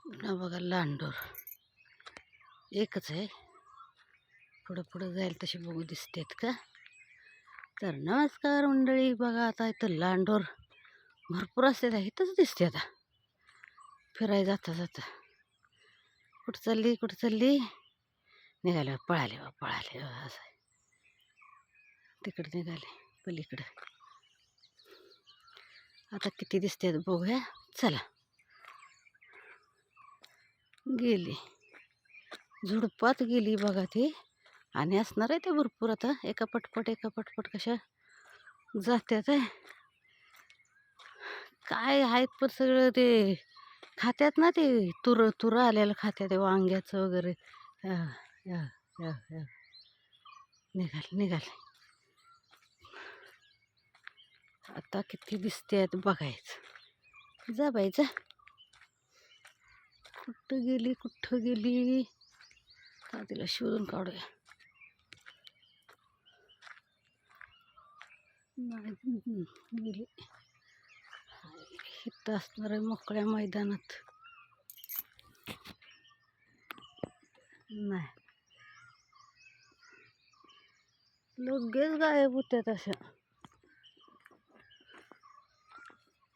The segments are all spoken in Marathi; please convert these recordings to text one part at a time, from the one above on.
ना बघा लांडोर एकच आहे. पुढं पुढं जाईल तशी बघू दिसतेत का. तर नमस्कार मंडळी, बघा आता इथं लांडोर भरपूर असते. इथंच दिसते आता फिरायला जाता जाता. कुठं चालली निघाले पळाले असं आहे. तिकडे निघाले पलीकडं. आता किती दिसते बघूया. चला, गेली झुडपात गेली बघा ती. आणि असणार आहे ते भरपूर. आता एका पटपट कशा जात्यात आहे. काय आहेत पण सगळं ते खात्यात ना. ते तुरं आलेलं खात्यात ते वांग्याचं वगैरे. निघाले. आता किती दिसतेत बघायचं. जा बाई जा. कुठं गेली का तिला शोधून काढूया. नाही गेली. इथं असणार आहे मोकळ्या मैदानात. नाही, लगेच गायब होत्यात अशा.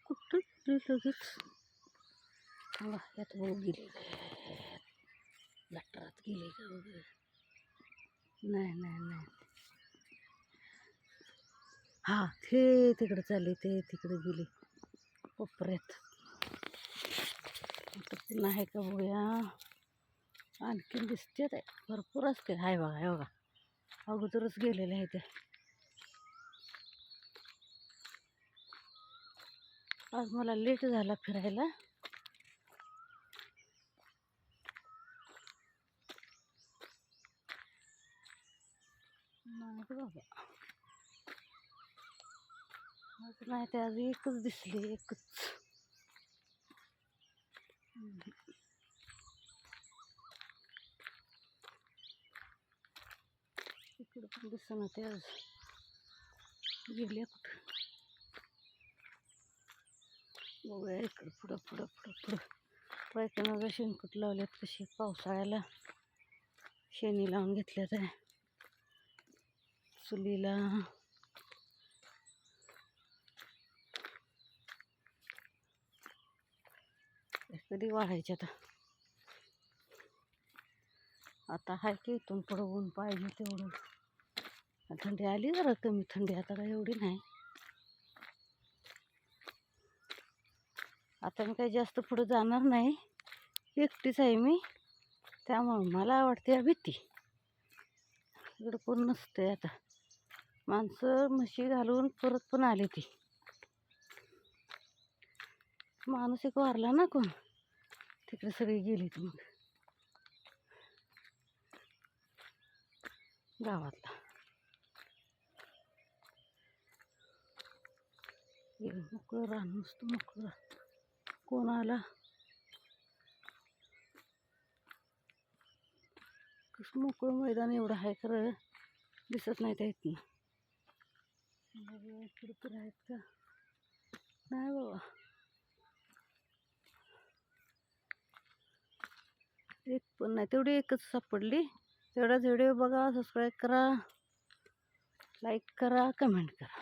कुठं लगेच. यात बघू गेली गटारात गेली का वगैरे. नाही. हा, ते तिकडे चालली. ते तिकडे गेली कोपऱ्यात. पुन्हा आहे का बघूया. आणखीन दिसते ते भरपूर असते. हाय बघा अगोदरच गेलेले आहे ते. आज मला लेट झाला फिरायला. नाही बाबा, नाही ते आज एकच दिसली. एकच. इकडं पण दिसना ते आज. गेल्या कुठं बघूया. इकडं पुढं पायखाना शेणकूट लावल्यात कशी. पावसाळ्याला शेणी लावून घेतल्यात आहे चुलीला. कधी वाढायचे आता हाय की. इथून पुढं ऊन पाहिजे तेवढं. थंडी आली जरा कमी थंडी. आता काय एवढी नाही. आता मी काही जास्त पुढं जाणार नाही. एकटीच आहे मी, त्यामुळं मला वाटते भीती. इकडं कोण नसते. आता माणसं म्हशी घालून परत पण आली. ती माणूस एक वारला ना कोण, तिकडे सगळी गेली. ती मग गावातला मोकळं रान. नुसतं मोकळं. कोण आला कसं. मोकळं मैदान एवढं आहे खरं दिसत नाही त्या इथनं. इकडं तर आहेत का नाही बाबा. एक पण नाही. तेवढी एकच सापडली. तेवढाच व्हिडिओ बघा. सबस्क्राईब करा, लाईक करा, कमेंट करा.